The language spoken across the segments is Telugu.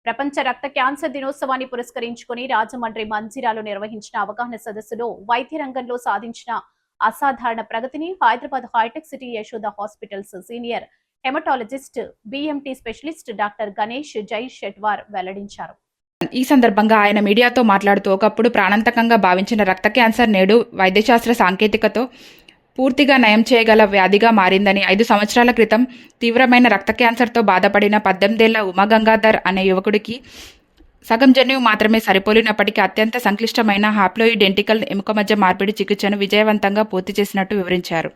ప్రపంచ రక్త క్యాన్సర్ దినోత్సవాన్ని పురస్కరించుకుని రాజమండ్రి మంజిరాలో నిర్వహించిన అవగాహన సదస్సులో వైద్య రంగంలో సాధించిన అసాధారణ ప్రగతిని Hyderabad hi-tech city Yashoda hospitals senior haematologist BMT specialist doctor Ganesh Jai Shetwar వెల్లడించారు. ఈ సందర్భంగా ఆయన మీడియాతో మాట్లాడుతూ ఒకప్పుడు ప్రాణాంతకంగా భావించిన రక్త క్యాన్సర్ నేడు వైద్యశాస్త్ర సాంకేతికతో పూర్తిగా నయం చేయగల వ్యాధిగా మారిందని, 5 సంవత్సరాల క్రితం తీవ్రమైన రక్త క్యాన్సర్తో బాధపడిన 18 ఏళ్ల ఉమాగంగాధర్ అనే యువకుడికి సగం జన్యువు మాత్రమే సరిపోలినప్పటికీ అత్యంత సంక్లిష్టమైన హాప్లోయిడెంటికల్ ఎముక మధ్య మార్పిడి చికిత్సను విజయవంతంగా పూర్తి చేసినట్టు వివరించారు.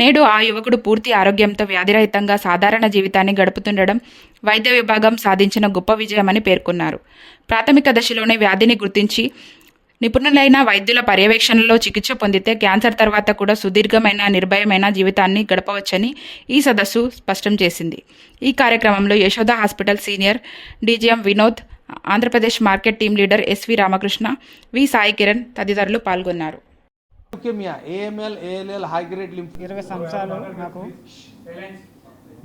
నేడు ఆ యువకుడు పూర్తి ఆరోగ్యంతో వ్యాధిరహితంగా సాధారణ జీవితాన్ని గడుపుతుండడం వైద్య విభాగం సాధించిన గొప్ప విజయమని పేర్కొన్నారు. ప్రాథమిక దశలోనే వ్యాధిని గుర్తించి నిపుణులైన వైద్యుల పర్యవేక్షణలో చికిత్స పొందితే క్యాన్సర్ తర్వాత కూడా సుదీర్ఘమైన నిర్భయమైన జీవితాన్ని గడపవచ్చని ఈ సదస్సు స్పష్టం చేసింది. ఈ కార్యక్రమంలో Yashoda hospital senior DGM Vinod, Andhra Pradesh market team leader SV Ramakrishna, V Sai Kiran తదితరులు పాల్గొన్నారు. 20 సంవత్సరాలు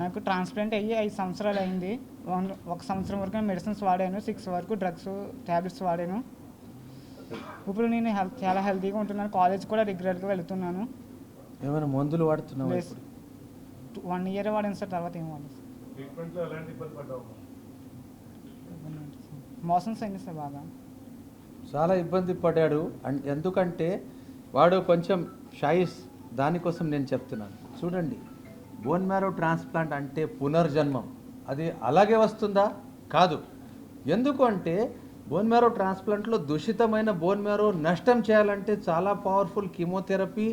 నాకు ట్రాన్స్ప్లాంట్ అయ్యి 5 సంవత్సరాలు అయింది. 1 సంవత్సరం వరకు మెడిసిన్స్ వాడాను, 6 వరకు డ్రగ్స్ ట్యాబ్లెట్స్ వాడాను. ఇప్పుడు నేను చాలా హెల్తీగా ఉంటున్నాను. కాలేజ్ కూడా రెగ్యులర్గా వెళ్తున్నాను. ఏమైనా మందులు వాడుతున్నావు? 1 ఇయర్ వాడాను సార్, తర్వాత ఏం వాడలేదు. మోషన్స్ అయింది సార్, బాగా చాలా ఇబ్బంది పడ్డాడు. ఎందుకంటే వాడు కొంచెం షాయిస్, దానికోసం నేను చెప్తున్నాను. చూడండి, బోన్ మ్యారో ట్రాన్స్ప్లాంట్ అంటే పునర్జన్మం. అది అలాగే వస్తుందా? కాదు. ఎందుకు అంటే బోన్ మ్యారో ట్రాన్స్ప్లాంట్లో దూషితమైన బోన్ మ్యారో నష్టం చేయాలంటే చాలా పవర్ఫుల్ కీమోథెరపీ,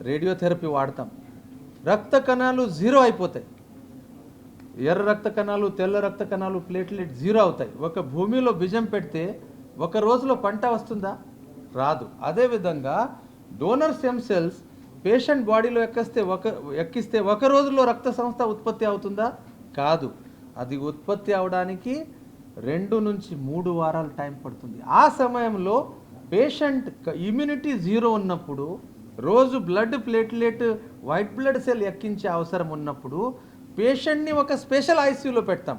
రేడియోథెరపీ వాడతాం. రక్త కణాలు 0 అయిపోతాయి. ఎర్ర రక్త కణాలు, తెల్ల రక్త కణాలు, ప్లేట్లెట్ 0 అవుతాయి. ఒక భూమిలో బీజం పెడితే 1 రోజులో పంట వస్తుందా? రాదు. అదేవిధంగా డోనర్ స్టెమ్ సెల్స్ పేషెంట్ బాడీలో ఎక్కిస్తే 1 రోజులో రక్త సంస్థ ఉత్పత్తి అవుతుందా? కాదు. అది ఉత్పత్తి అవడానికి 2 నుంచి 3 వారాలు టైం పడుతుంది. ఆ సమయంలో పేషెంట్ ఇమ్యూనిటీ 0 ఉన్నప్పుడు, రోజు blood platelet white blood cell ఎక్కించే అవసరం ఉన్నప్పుడు పేషెంట్ని ఒక స్పెషల్ ఐసీయూలో పెడతాం.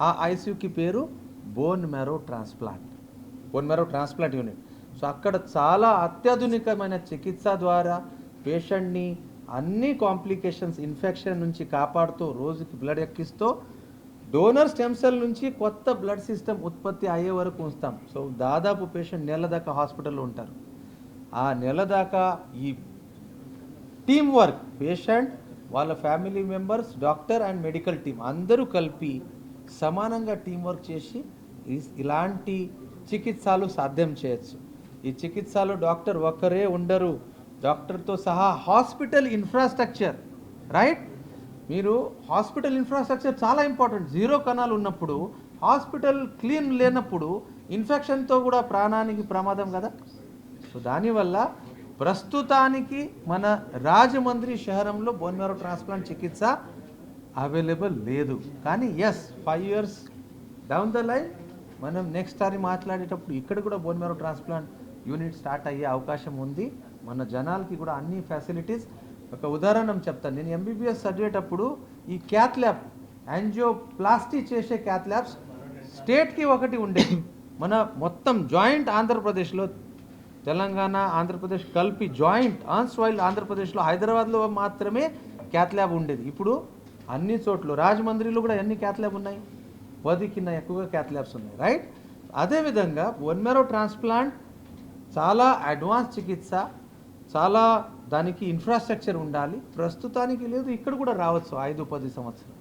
ఆ ఐసీయూకి పేరు bone marrow transplant unit. So అక్కడ చాలా అత్యాధునికమైన చికిత్స ద్వారా పేషెంట్ని అన్ని కాంప్లికేషన్స్, ఇన్ఫెక్షన్ నుంచి కాపాడుతూ, రోజుకి బ్లడ్ ఎక్కిస్తూ, డోనర్ స్టెమ్ సెల్ నుంచి కొత్త బ్లడ్ సిస్టమ్ ఉత్పత్తి అయ్యే వరకు ఉంచుతాం. సో దాదాపు పేషెంట్ నెల దాకా హాస్పిటల్లో ఉంటారు. ఆ నెల దాకా ఈ టీం వర్క్, పేషెంట్, వాళ్ళ family members, doctor and medical team అందరూ కలిపి సమానంగా టీం వర్క్ చేసి ఇలాంటి చికిత్సలు సాధ్యం చేయొచ్చు. ఈ చికిత్సలో డాక్టర్ ఒక్కరే ఉండరు. డాక్టర్తో సహా హాస్పిటల్ ఇన్ఫ్రాస్ట్రక్చర్, రైట్? మీరు హాస్పిటల్ ఇన్ఫ్రాస్ట్రక్చర్ చాలా ఇంపార్టెంట్. 0 కణాలు ఉన్నప్పుడు, హాస్పిటల్ క్లీన్ లేనప్పుడు ఇన్ఫెక్షన్తో కూడా ప్రాణానికి ప్రమాదం కదా. సో దానివల్ల ప్రస్తుతానికి మన రాజమండ్రి శహరంలో బోన్ మ్యారో ట్రాన్స్ప్లాంట్ చికిత్స అవైలబుల్ లేదు. కానీ 5 years డౌన్ ద లైన్ మనం నెక్స్ట్ సారి మాట్లాడేటప్పుడు ఇక్కడ కూడా bone marrow transplant unit start అయ్యే అవకాశం ఉంది. మన జనాలకి కూడా అన్ని ఫెసిలిటీస్. ఒక ఉదాహరణ చెప్తాను. నేను ఎంబీబీఎస్ చదివేటప్పుడు ఈ క్యాత్ ల్యాబ్, యాంజియోప్లాస్టీ చేసే క్యాత్ ల్యాబ్స్ స్టేట్కి ఒకటి ఉండేది. మన మొత్తం జాయింట్ ఆంధ్రప్రదేశ్లో, తెలంగాణ ఆంధ్రప్రదేశ్ కలిపి జాయింట్ ఆన్స్వాయిల్ ఆంధ్రప్రదేశ్లో హైదరాబాద్లో మాత్రమే క్యాత్ ల్యాబ్ ఉండేది. ఇప్పుడు అన్ని చోట్ల, రాజమండ్రిలో కూడా ఎన్ని క్యాత్ ల్యాబ్ ఉన్నాయి? 10 కన్నా ఎక్కువగా క్యాత్ ల్యాబ్స్ ఉన్నాయి, రైట్? అదేవిధంగా బోన్ మ్యారో ట్రాన్స్ప్లాంట్ చాలా అడ్వాన్స్ చికిత్స, చాలా దానికి ఇన్ఫ్రాస్ట్రక్చర్ ఉండాలి. ప్రస్తుతానికి లేదు, ఇక్కడ కూడా రావచ్చు 5-10 సంవత్సరాలు.